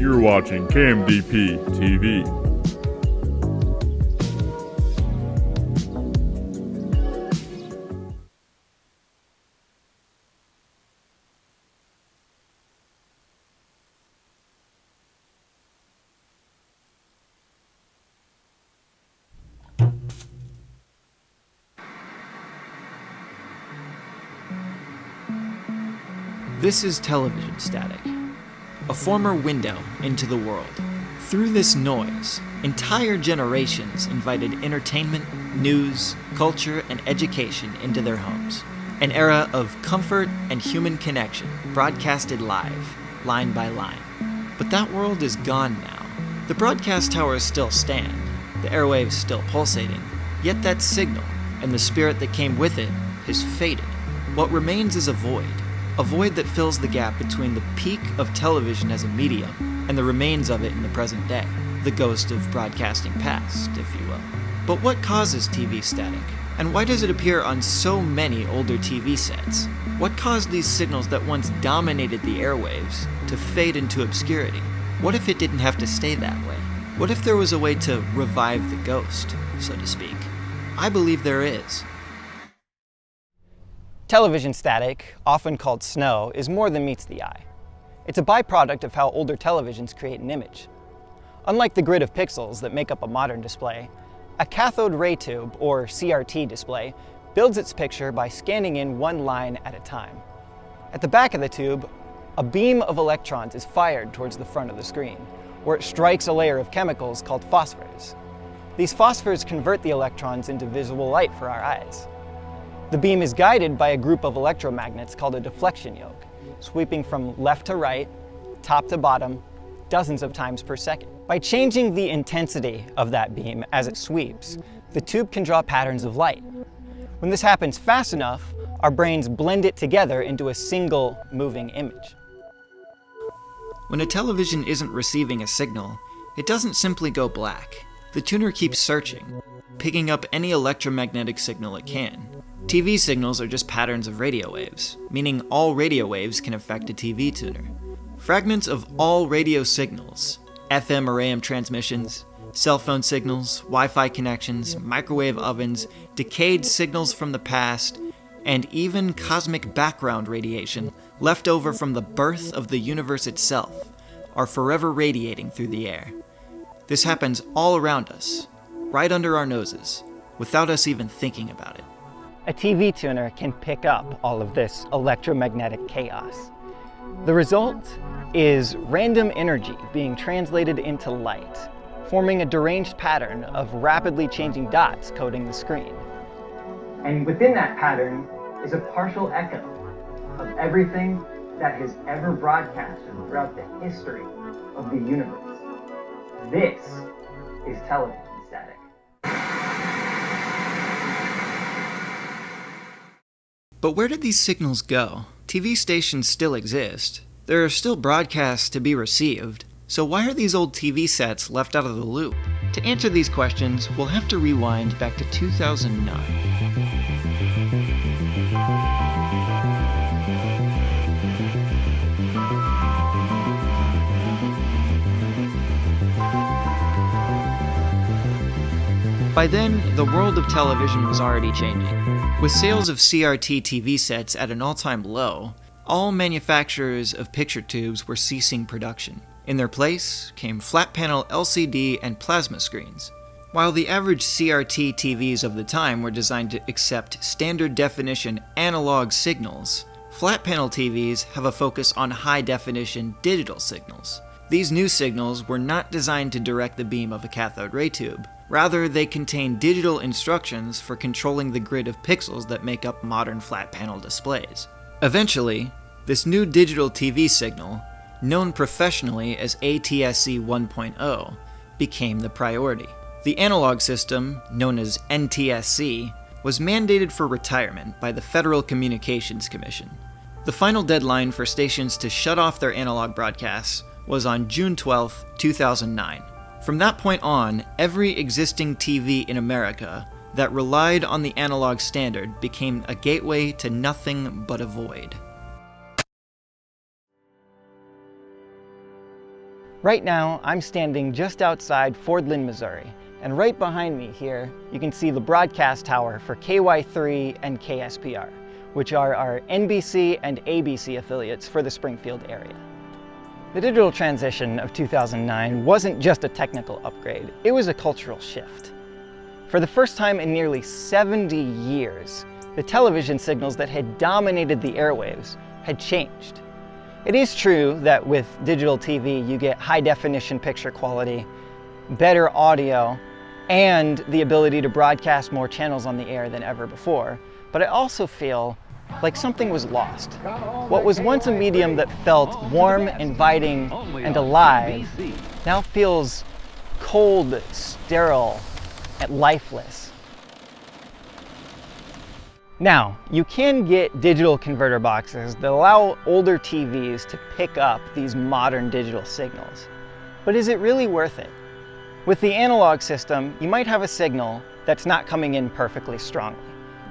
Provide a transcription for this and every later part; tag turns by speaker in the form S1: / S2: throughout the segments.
S1: You're watching KMDP-TV.
S2: This is television static, a former window into the world. Through this noise, entire generations invited entertainment, news, culture, and education into their homes. An era of comfort and human connection, broadcasted live, line by line. But that world is gone now. The broadcast towers still stand, the airwaves still pulsating, yet that signal, and the spirit that came with it, has faded. What remains is a void that fills the gap between the peak of television as a medium and the remains of it in the present day, the ghost of broadcasting past, if you will. But what causes TV static? And why does it appear on so many older TV sets? What caused these signals that once dominated the airwaves to fade into obscurity? What if it didn't have to stay that way? What if there was a way to revive the ghost, so to speak? I believe there is.
S3: Television static, often called snow, is more than meets the eye. It's a byproduct of how older televisions create an image. Unlike the grid of pixels that make up a modern display, a cathode ray tube, or CRT display, builds its picture by scanning in one line at a time. At the back of the tube, a beam of electrons is fired towards the front of the screen, where it strikes a layer of chemicals called phosphors. These phosphors convert the electrons into visible light for our eyes. The beam is guided by a group of electromagnets called a deflection yoke, sweeping from left to right, top to bottom, dozens of times per second. By changing the intensity of that beam as it sweeps, the tube can draw patterns of light. When this happens fast enough, our brains blend it together into a single moving image.
S2: When a television isn't receiving a signal, it doesn't simply go black. The tuner keeps searching, picking up any electromagnetic signal it can. TV signals are just patterns of radio waves, meaning all radio waves can affect a TV tuner. Fragments of all radio signals, FM or AM transmissions, cell phone signals, Wi-Fi connections, microwave ovens, decayed signals from the past, and even cosmic background radiation left over from the birth of the universe itself are forever radiating through the air. This happens all around us, right under our noses, without us even thinking about it.
S3: A TV tuner can pick up all of this electromagnetic chaos. The result is random energy being translated into light, forming a deranged pattern of rapidly changing dots coating the screen. And within that pattern is a partial echo of everything that has ever broadcasted throughout the history of the universe. This is television static.
S2: But where did these signals go? TV stations still exist. There are still broadcasts to be received. So why are these old TV sets left out of the loop? To answer these questions, we'll have to rewind back to 2009. By then, the world of television was already changing. With sales of CRT TV sets at an all-time low, all manufacturers of picture tubes were ceasing production. In their place came flat-panel LCD and plasma screens. While the average CRT TVs of the time were designed to accept standard-definition analog signals, flat-panel TVs have a focus on high-definition digital signals. These new signals were not designed to direct the beam of a cathode ray tube. Rather, they contain digital instructions for controlling the grid of pixels that make up modern flat-panel displays. Eventually, this new digital TV signal, known professionally as ATSC 1.0, became the priority. The analog system, known as NTSC, was mandated for retirement by the Federal Communications Commission. The final deadline for stations to shut off their analog broadcasts was on June 12, 2009. From that point on, every existing TV in America that relied on the analog standard became a gateway to nothing but a void.
S3: Right now, I'm standing just outside Fordland, Missouri, and right behind me here, you can see the broadcast tower for KY3 and KSPR, which are our NBC and ABC affiliates for the Springfield area. The digital transition of 2009 wasn't just a technical upgrade, it was a cultural shift. For the first time in nearly 70 years, the television signals that had dominated the airwaves had changed. It is true that with digital TV, you get high-definition picture quality, better audio, and the ability to broadcast more channels on the air than ever before, but I also feel like something was lost. What was once a medium that felt warm, inviting, and alive now feels cold, sterile, and lifeless. Now, you can get digital converter boxes that allow older TVs to pick up these modern digital signals. But is it really worth it? With the analog system, you might have a signal that's not coming in perfectly strongly.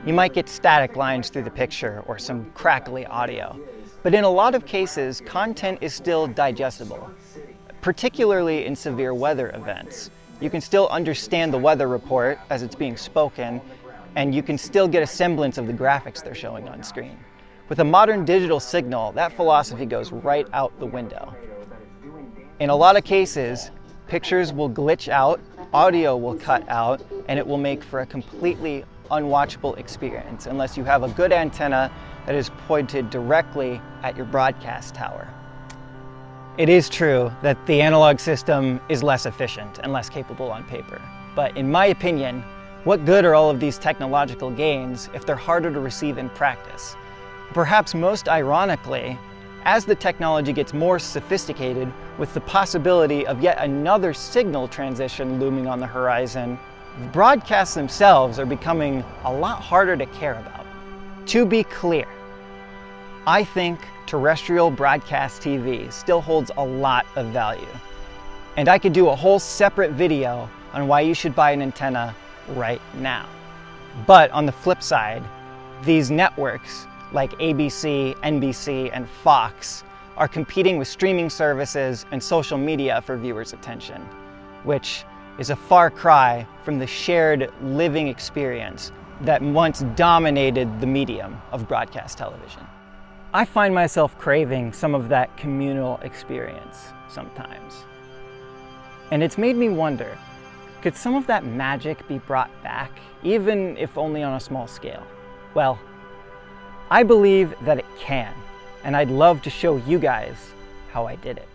S3: You might get static lines through the picture or some crackly audio. But in a lot of cases, content is still digestible, particularly in severe weather events. You can still understand the weather report as it's being spoken, and you can still get a semblance of the graphics they're showing on screen. With a modern digital signal, that philosophy goes right out the window. In a lot of cases, pictures will glitch out, audio will cut out, and it will make for a completely unwatchable experience unless you have a good antenna that is pointed directly at your broadcast tower. It is true that the analog system is less efficient and less capable on paper, but in my opinion, what good are all of these technological gains if they're harder to receive in practice? Perhaps most ironically, as the technology gets more sophisticated, with the possibility of yet another signal transition looming on the horizon, the broadcasts themselves are becoming a lot harder to care about. To be clear, I think terrestrial broadcast TV still holds a lot of value. And I could do a whole separate video on why you should buy an antenna right now. But on the flip side, these networks like ABC, NBC, and Fox are competing with streaming services and social media for viewers' attention, which is a far cry from the shared living experience that once dominated the medium of broadcast television. I find myself craving some of that communal experience sometimes. And it's made me wonder, could some of that magic be brought back, even if only on a small scale? Well, I believe that it can, and I'd love to show you guys how I did it.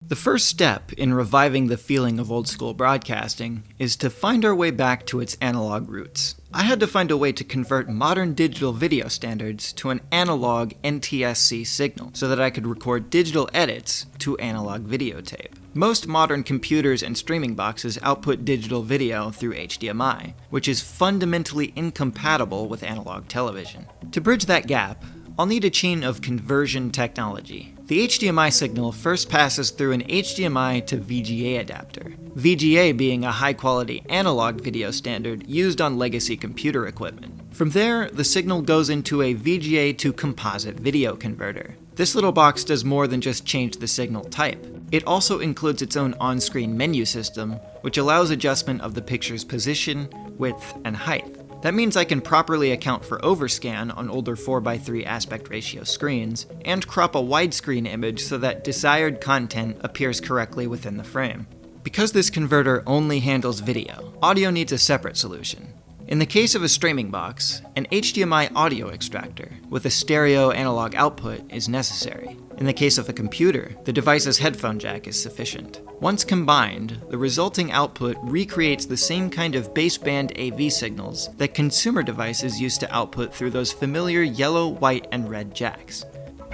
S2: The first step in reviving the feeling of old school broadcasting is to find our way back to its analog roots. I had to find a way to convert modern digital video standards to an analog NTSC signal so that I could record digital edits to analog videotape. Most modern computers and streaming boxes output digital video through HDMI, which is fundamentally incompatible with analog television. To bridge that gap, I'll need a chain of conversion technology. The HDMI signal first passes through an HDMI to VGA adapter, VGA being a high-quality analog video standard used on legacy computer equipment. From there, the signal goes into a VGA to composite video converter. This little box does more than just change the signal type. It also includes its own on-screen menu system, which allows adjustment of the picture's position, width, and height. That means I can properly account for overscan on older 4:3 aspect ratio screens, and crop a widescreen image so that desired content appears correctly within the frame. Because this converter only handles video, audio needs a separate solution. In the case of a streaming box, an HDMI audio extractor with a stereo analog output is necessary. In the case of a computer, the device's headphone jack is sufficient. Once combined, the resulting output recreates the same kind of baseband AV signals that consumer devices used to output through those familiar yellow, white, and red jacks.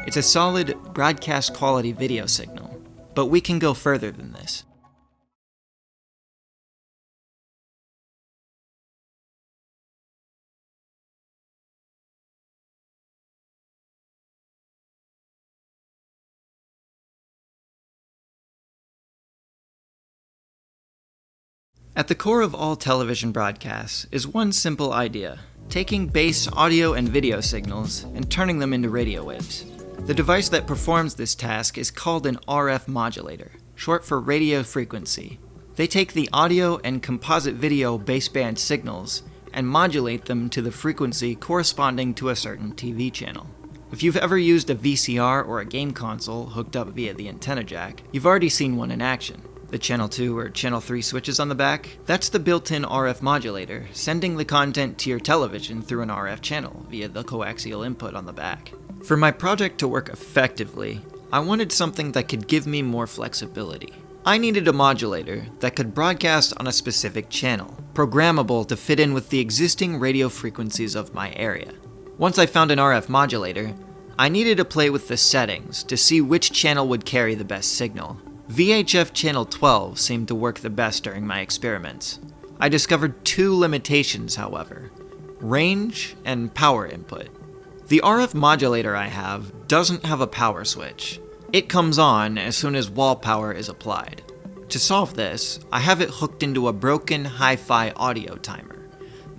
S2: It's a solid, broadcast quality video signal, but we can go further than this. At the core of all television broadcasts is one simple idea: taking base audio and video signals and turning them into radio waves. The device that performs this task is called an RF modulator, short for radio frequency. They take the audio and composite video baseband signals and modulate them to the frequency corresponding to a certain TV channel. If you've ever used a VCR or a game console hooked up via the antenna jack, you've already seen one in action. The Channel 2 or Channel 3 switches on the back, that's the built-in RF modulator, sending the content to your television through an RF channel via the coaxial input on the back. For my project to work effectively, I wanted something that could give me more flexibility. I needed a modulator that could broadcast on a specific channel, programmable to fit in with the existing radio frequencies of my area. Once I found an RF modulator, I needed to play with the settings to see which channel would carry the best signal. VHF channel 12 seemed to work the best during my experiments. I discovered two limitations, however: range and power input. The RF modulator I have doesn't have a power switch. It comes on as soon as wall power is applied. To solve this, I have it hooked into a broken hi-fi audio timer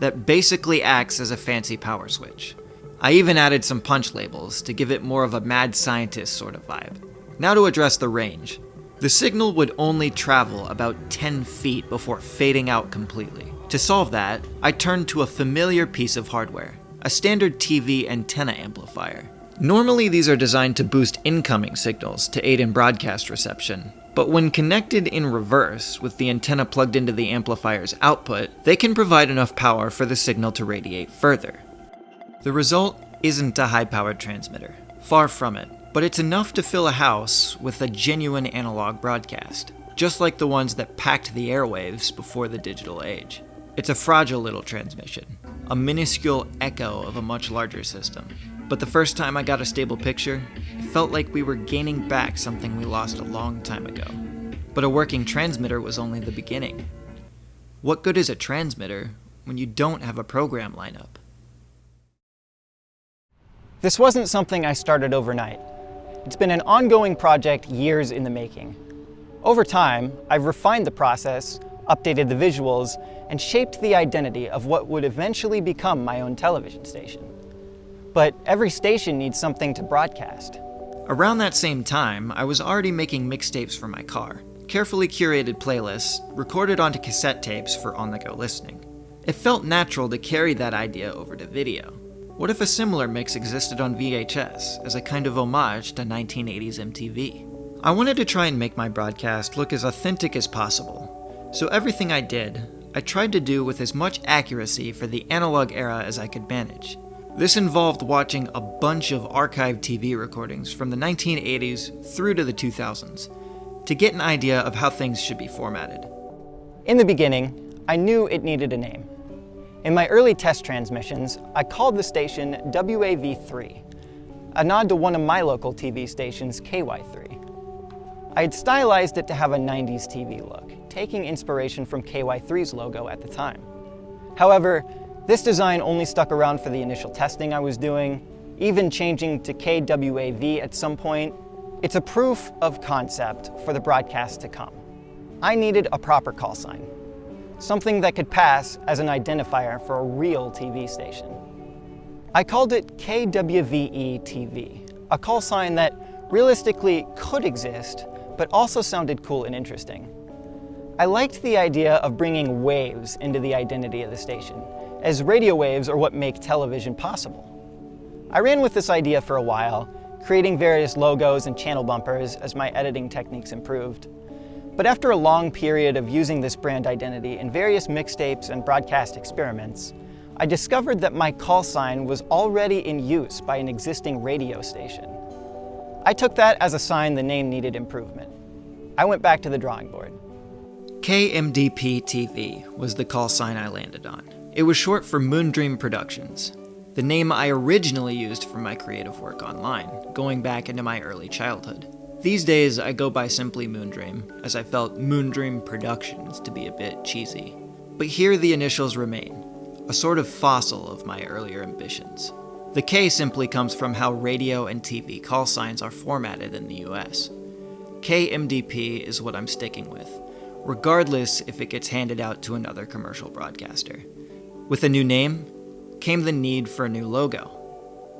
S2: that basically acts as a fancy power switch. I even added some punch labels to give it more of a mad scientist sort of vibe. Now to address the range. The signal would only travel about 10 feet before fading out completely. To solve that, I turned to a familiar piece of hardware, a standard TV antenna amplifier. Normally these are designed to boost incoming signals to aid in broadcast reception, but when connected in reverse with the antenna plugged into the amplifier's output, they can provide enough power for the signal to radiate further. The result isn't a high-powered transmitter, far from it, but it's enough to fill a house with a genuine analog broadcast, just like the ones that packed the airwaves before the digital age. It's a fragile little transmission, a minuscule echo of a much larger system. But the first time I got a stable picture, it felt like we were gaining back something we lost a long time ago. But a working transmitter was only the beginning. What good is a transmitter when you don't have a program lineup?
S3: This wasn't something I started overnight. It's been an ongoing project years in the making. Over time, I've refined the process, updated the visuals, and shaped the identity of what would eventually become my own television station. But every station needs something to broadcast.
S2: Around that same time, I was already making mixtapes for my car, carefully curated playlists, recorded onto cassette tapes for on-the-go listening. It felt natural to carry that idea over to video. What if a similar mix existed on VHS as a kind of homage to 1980s MTV? I wanted to try and make my broadcast look as authentic as possible, so everything I did, I tried to do with as much accuracy for the analog era as I could manage. This involved watching a bunch of archived TV recordings from the 1980s through to the 2000s to get an idea of how things should be formatted.
S3: In the beginning, I knew it needed a name. In my early test transmissions, I called the station WAV3, a nod to one of my local TV stations, KY3. I had stylized it to have a 90s TV look, taking inspiration from KY3's logo at the time. However, this design only stuck around for the initial testing I was doing, even changing to KWAV at some point. It's a proof of concept for the broadcast to come. I needed a proper call sign, something that could pass as an identifier for a real TV station. I called it KWVE-TV, a call sign that realistically could exist, but also sounded cool and interesting. I liked the idea of bringing waves into the identity of the station, as radio waves are what make television possible. I ran with this idea for a while, creating various logos and channel bumpers as my editing techniques improved. But after a long period of using this brand identity in various mixtapes and broadcast experiments, I discovered that my call sign was already in use by an existing radio station. I took that as a sign the name needed improvement. I went back to the drawing board.
S2: KMDP-TV was the call sign I landed on. It was short for Moondream Productions, the name I originally used for my creative work online, going back into my early childhood. These days, I go by simply Moondream, as I felt Moondream Productions to be a bit cheesy. But here the initials remain, a sort of fossil of my earlier ambitions. The K simply comes from how radio and TV call signs are formatted in the US. KMDP is what I'm sticking with, regardless if it gets handed out to another commercial broadcaster. With a new name came the need for a new logo.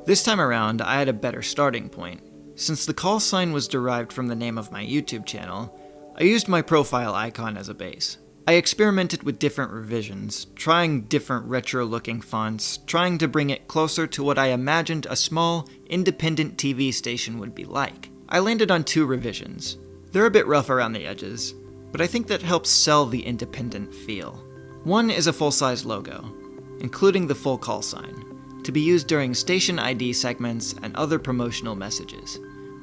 S2: This time around, I had a better starting point. Since the call sign was derived from the name of my YouTube channel, I used my profile icon as a base. I experimented with different revisions, trying different retro-looking fonts, trying to bring it closer to what I imagined a small, independent TV station would be like. I landed on 2 revisions. They're a bit rough around the edges, but I think that helps sell the independent feel. One is a full-size logo, including the full call sign, to be used during station ID segments and other promotional messages.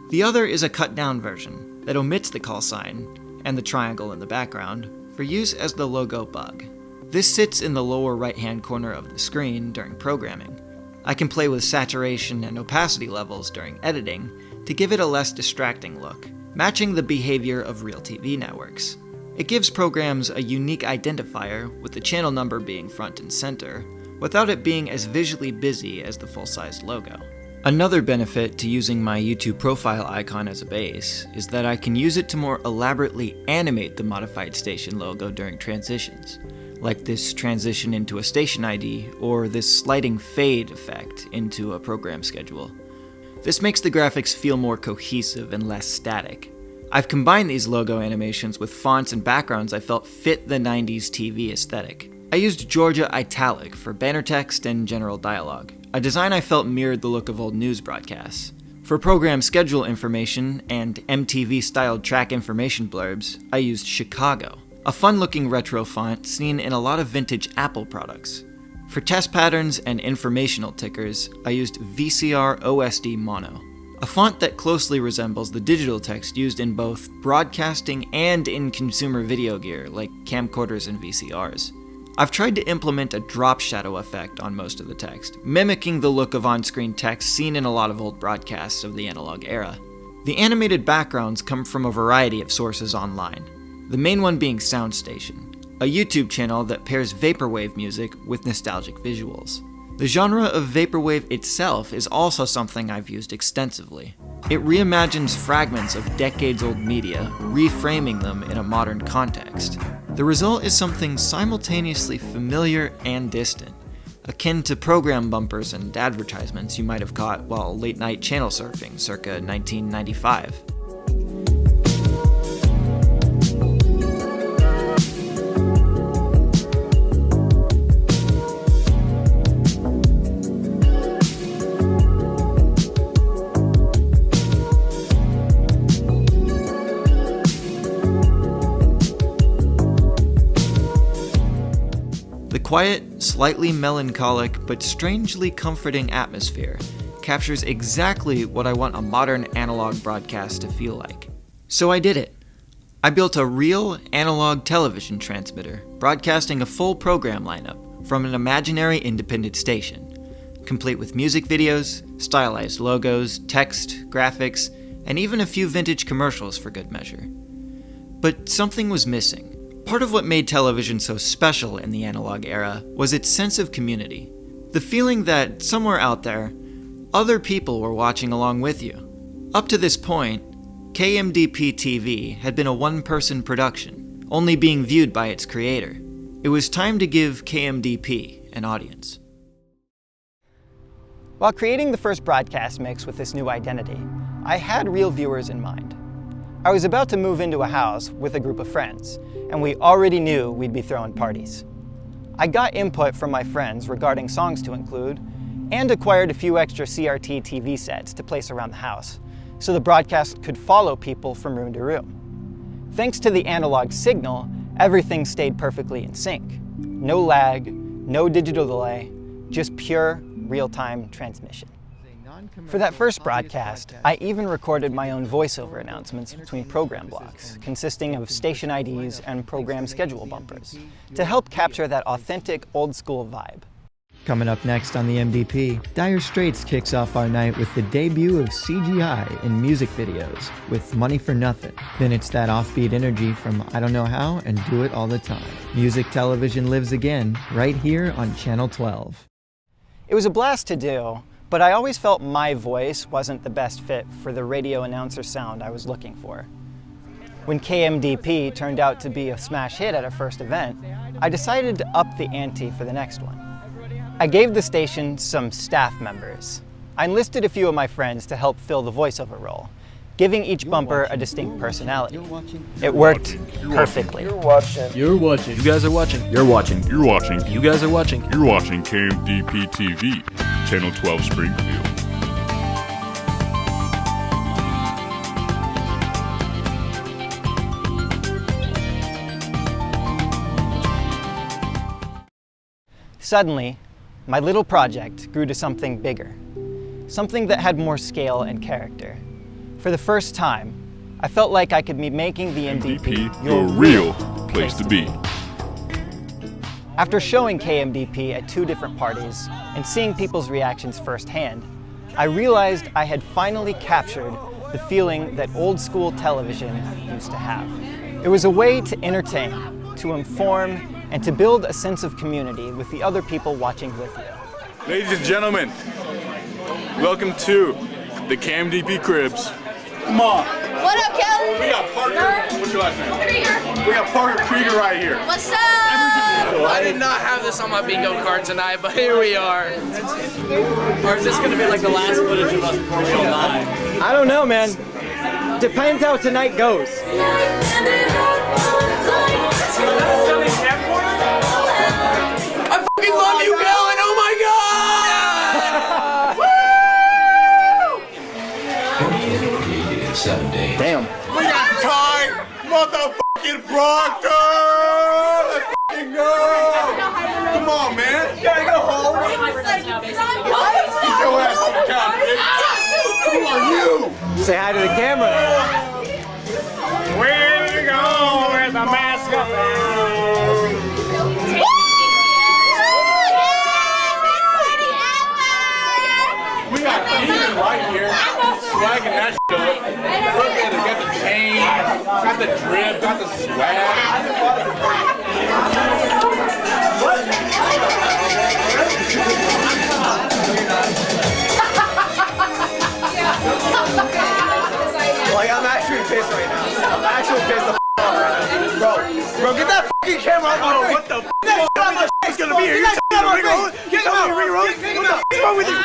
S2: The other is a cut-down version that omits the call sign and the triangle in the background for use as the logo bug. This sits in the lower right-hand corner of the screen during programming. I can play with saturation and opacity levels during editing to give it a less distracting look, matching the behavior of real TV networks. It gives programs a unique identifier with the channel number being front and center, without it being as visually busy as the full-sized logo. Another benefit to using my YouTube profile icon as a base is that I can use it to more elaborately animate the modified station logo during transitions, like this transition into a station ID or this sliding fade effect into a program schedule. This makes the graphics feel more cohesive and less static. I've combined these logo animations with fonts and backgrounds I felt fit the 90s TV aesthetic. I used Georgia Italic for banner text and general dialogue, a design I felt mirrored the look of old news broadcasts. For program schedule information and MTV-styled track information blurbs, I used Chicago, a fun-looking retro font seen in a lot of vintage Apple products. For test patterns and informational tickers, I used VCR OSD Mono, a font that closely resembles the digital text used in both broadcasting and in consumer video gear like camcorders and VCRs. I've tried to implement a drop shadow effect on most of the text, mimicking the look of on-screen text seen in a lot of old broadcasts of the analog era. The animated backgrounds come from a variety of sources online, the main one being SoundStation, a YouTube channel that pairs vaporwave music with nostalgic visuals. The genre of vaporwave itself is also something I've used extensively. It reimagines fragments of decades-old media, reframing them in a modern context. The result is something simultaneously familiar and distant, akin to program bumpers and advertisements you might have caught while late-night channel surfing circa 1995. The quiet, slightly melancholic, but strangely comforting atmosphere captures exactly what I want a modern analog broadcast to feel like. So I did it. I built a real analog television transmitter, broadcasting a full program lineup from an imaginary independent station, complete with music videos, stylized logos, text, graphics, and even a few vintage commercials for good measure. But something was missing. Part of what made television so special in the analog era was its sense of community. The feeling that somewhere out there, other people were watching along with you. Up to this point, KMDP-TV had been a one-person production, only being viewed by its creator. It was time to give KMDP an audience.
S3: While creating the first broadcast mix with this new identity, I had real viewers in mind. I was about to move into a house with a group of friends, and we already knew we'd be throwing parties. I got input from my friends regarding songs to include, and acquired a few extra CRT TV sets to place around the house, so the broadcast could follow people from room to room. Thanks to the analog signal, everything stayed perfectly in sync. No lag, no digital delay, just pure real-time transmission. For that first broadcast, I even recorded my own voiceover announcements between program blocks, consisting of station IDs and program schedule bumpers, to help capture that authentic old-school vibe. Coming up next on the MDP, Dire Straits kicks off our night with the debut of CGI in music videos with Money for Nothing. Then it's that offbeat energy from I Don't Know How and Do It All the Time. Music television lives again, right here on Channel 12. It was a blast to do, but I always felt my voice wasn't the best fit for the radio announcer sound I was looking for. When KMDP turned out to be a smash hit at our first event, I decided to up the ante for the next one. I gave the station some staff members, I enlisted a few of my friends to help fill the voiceover role, giving each bumper a distinct personality. It worked perfectly.
S4: You're watching. You guys are watching.
S1: You're watching. You're watching.
S4: You guys are watching.
S1: You're watching KMDP-TV, Channel 12 Springfield.
S3: Suddenly, my little project grew to something bigger, something that had more scale and character. For the first time, I felt like I could be making the NDP
S1: your real place to be.
S3: After showing KMDP at 2 different parties and seeing people's reactions firsthand, I realized I had finally captured the feeling that old school television used to have. It was a way to entertain, to inform, and to build a sense of community with the other people watching with you.
S5: Ladies and gentlemen, welcome to the KMDP Cribs. Come on.
S6: What up, Kelyn?
S5: We got Parker. What's your last name?
S6: Krieger.
S5: We got Parker Krieger right here.
S6: What's up?
S7: I did not have this on my bingo card tonight, but here we are. Or is this going to be like the last footage of us before show 9?
S3: I don't know, man. Depends how tonight goes.
S7: I fucking love you, Kelyn! Oh my
S8: Created in 7 days.
S3: Damn.
S5: We got time, motherfucking Procter! Let's fucking go! Come on, man. You gotta go home. Get your ass on the couch, bitch. Who are you?
S3: Say hi to the camera.
S5: Where we go with the mask up? We got Keegan right here, swagging that shit up. Look at it, got the chain, got the drip, got the swag.
S3: Like, I'm actually pissed right now. I'm actually pissed the off right now. Bro, get that fucking camera out of my face. What the f***? It's gonna be here. You're telling me to re-roll? Get him out. What the f*** is wrong with you?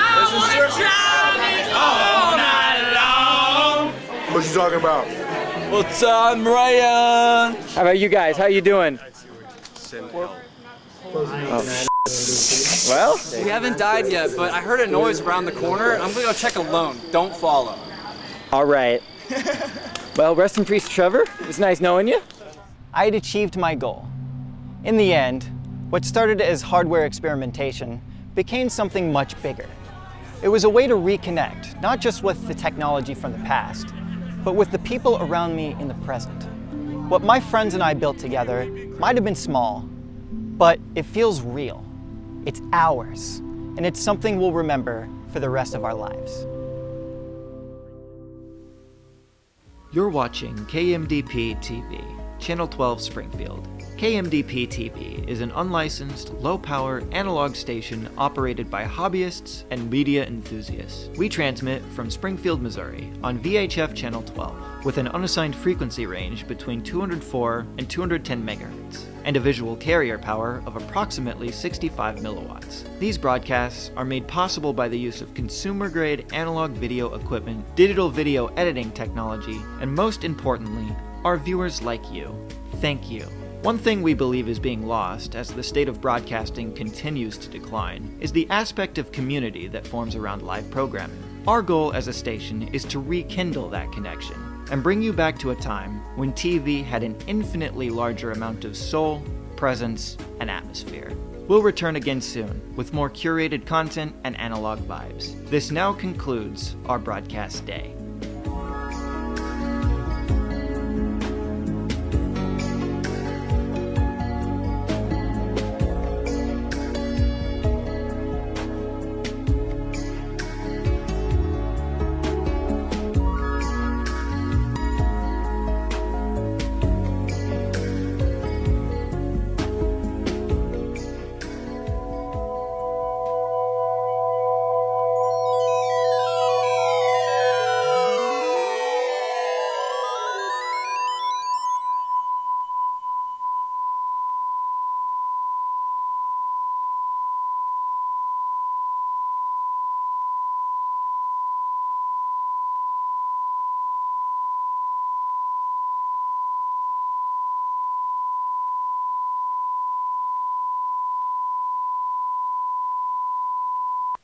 S5: What you talking about?
S7: What's up, Ryan?
S3: How about you guys? How you doing? Well,
S7: We haven't died yet, but I heard a noise around the corner. I'm gonna go check alone. Don't follow.
S3: all right. Well, rest in peace, Trevor. It was nice knowing you. I had achieved my goal. In the end, what started as hardware experimentation became something much bigger. It was a way to reconnect, not just with the technology from the past, but with the people around me in the present. What my friends and I built together might have been small, but it feels real. It's ours, and it's something we'll remember for the rest of our lives.
S2: You're watching KMDP-TV, Channel 12 Springfield. KMDP-TV is an unlicensed, low-power analog station operated by hobbyists and media enthusiasts. We transmit from Springfield, Missouri on VHF Channel 12 with an unassigned frequency range between 204 and 210 megahertz and a visual carrier power of approximately 65 milliwatts. These broadcasts are made possible by the use of consumer-grade analog video equipment, digital video editing technology, and most importantly, our viewers like you. Thank you. One thing we believe is being lost as the state of broadcasting continues to decline is the aspect of community that forms around live programming. Our goal as a station is to rekindle that connection and bring you back to a time when TV had an infinitely larger amount of soul, presence, and atmosphere. We'll return again soon with more curated content and analog vibes. This now concludes our broadcast day.